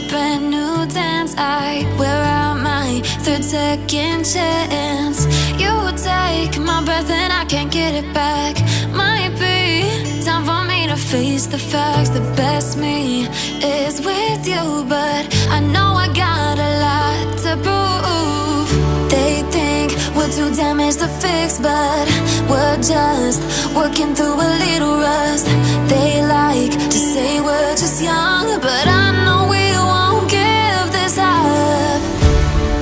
brand new dance. I wear out my third second chance. You take my breath and I can't get it back. Might be time for me to face the facts. The best me is with you, but I know I got a lot to prove. They think we're too damaged to fix, but we're just working through a little rust. They like to say we're just young, but I know we won't give this up.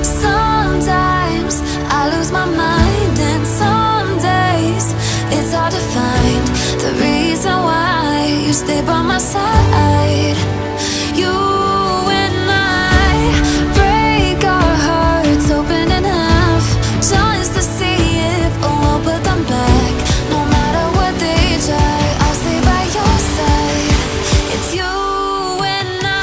Sometimes I lose my mind, and some days it's hard to find the reason why you stay by my side. You and I break our hearts open in half, just to see if we'll put them back. No matter what they try, I'll stay by your side. It's you and I.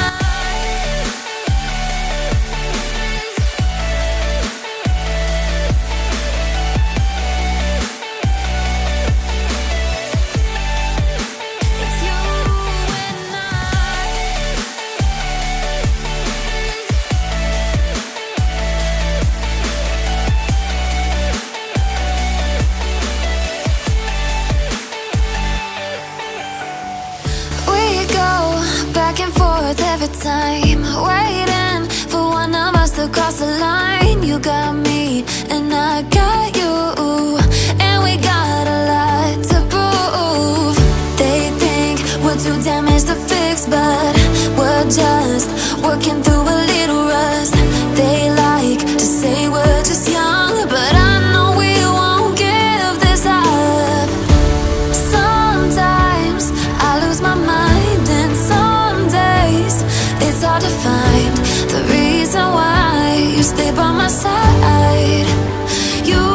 It's you and I. We go back and forth every time, waiting for one of us to cross the line. You got me and I got you, and we got a lot to prove. They think we're too damaged to fix, but we're just working through a little rust. They like to say we're just young, but I know we won't give this up. Sometimes I lose my mind, and some days it's hard to find the reason why you stay by my side. You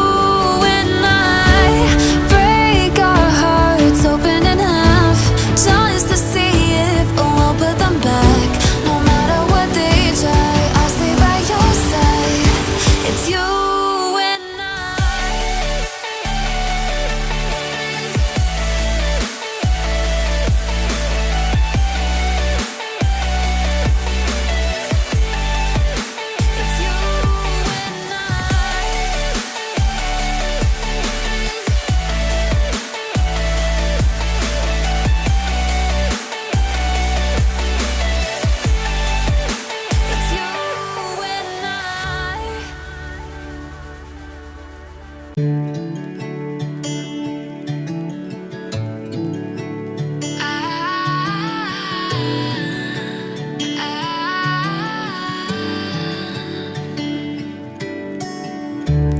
and I break our hearts open in half, just to see if we'll put them back. No matter what they try, I'll stay by your side. It's you and I. It's you and I. It's you and I.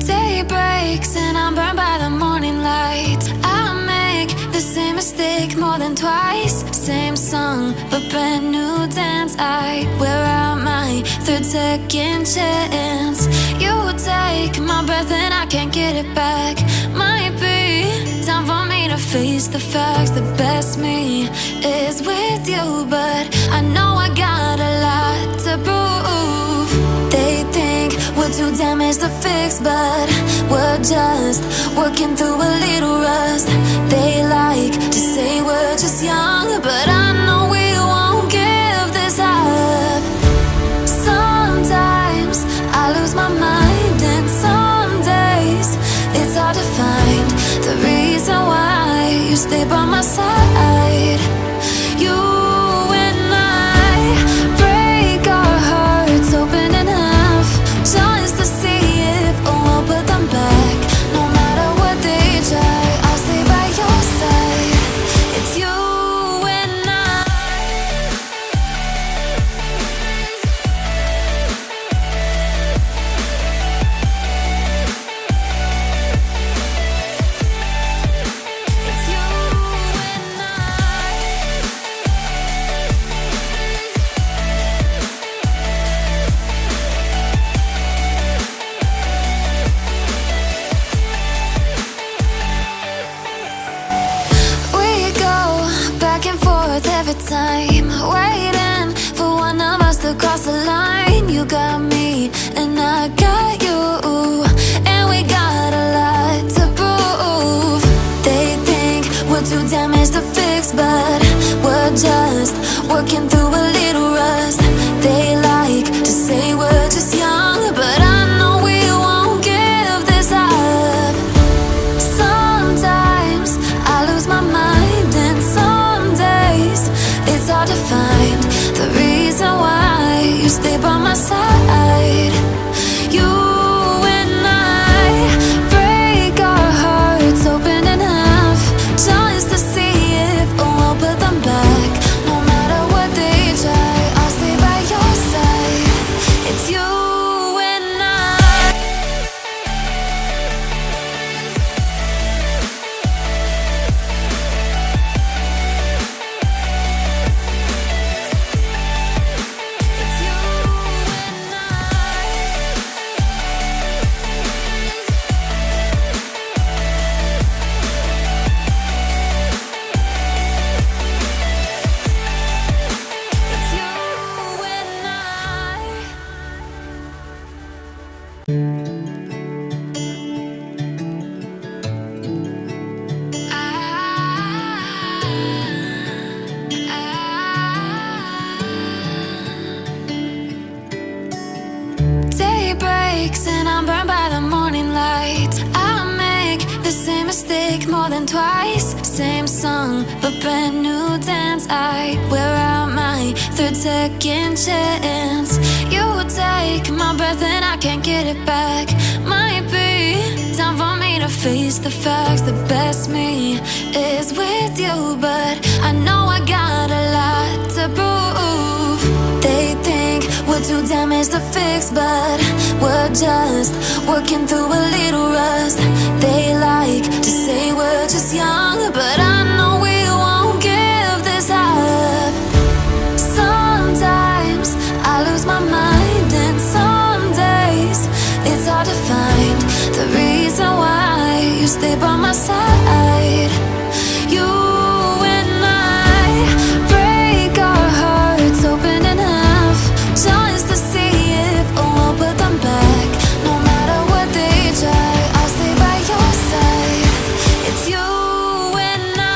Day breaks and I'm burned by the morning light. I make the same mistake more than twice. Same song, but brand new dance. I wear out my third second chance. You take my breath and I can't get it back. Might be time for me to face the facts. The best me is with you, but I know I got a lot to prove. They think we're too damaged to fix, but we're just working through a little rust. They like to say we're just young, but I know we won't give this up. Sometimes I lose my mind, and some days it's hard to find the reason why you stay by my side. You and I break our hearts open in half, just to see if we'll put them back. No matter what they try, I'll stay by your side. It's you and I. It's you and I. We go back and forth every time, waiting for one of us to cross the line. You got me and I got you, and we got a lot to prove. They think we're too damaged to fix, but we're just working through a little rust. They twice. Same song, but brand new dance. I wear out my third second chance. You take my breath and I can't get it back. Might be time for me to face the facts. The best me is with you, but I know I got a lot to prove. They think we're too damaged to fix, but we're just working through a little rust. They like to say we're just young, but I know we won't give this up. Sometimes I lose my mind, and some days it's hard to find the reason why you stay by my side. You and I break our hearts open in half, just to see if we'll put them back. No matter what they try, I'll stay by your side. It's you and I.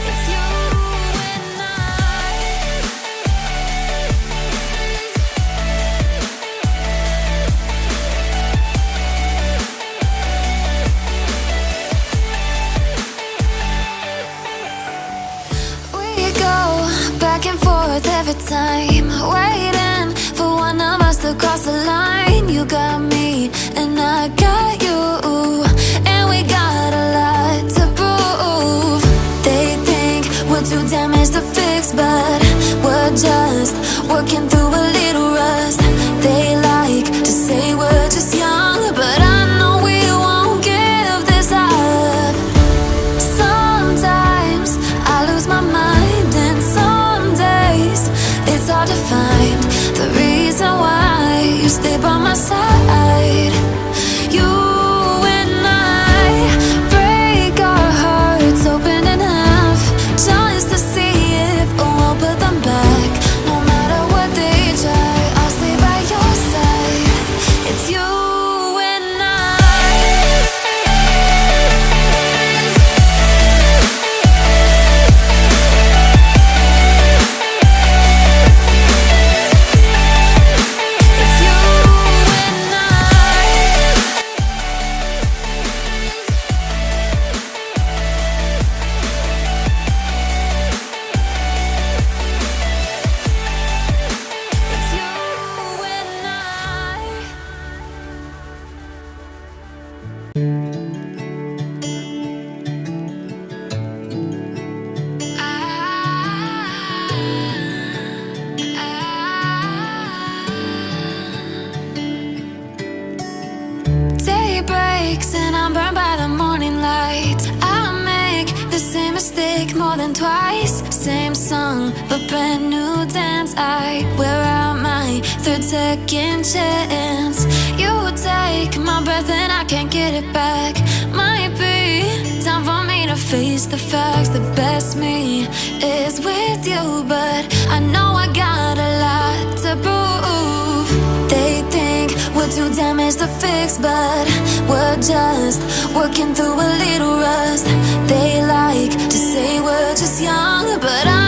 It's you and I. We go back and forth every time, waiting for one of us to cross the line. You got me and I got you, and we got a lot to prove. They think we're too damaged to fix, but we're just working through a little rust. They like to say we're just young, but I know we won't give this up. Sometimes I lose my mind, and some days it's hard to find the reason why you stay by my side. You and I break our hearts open in half, just to see if we'll put them back. No matter what they try, I'll stay by your side. It's you and I. It's you and I. It's you and I. Day breaks and I'm burned by the morning light. I make the same mistake more than twice. Same song, but brand new dance. I wear out my third second chance. You take my breath and I can't get it back. Might be time for me to face the facts. The best me is with you, but I know I got a lot to prove. They think we're too damaged to fix, but we're just working through a little rust. They like to say we're just young, but I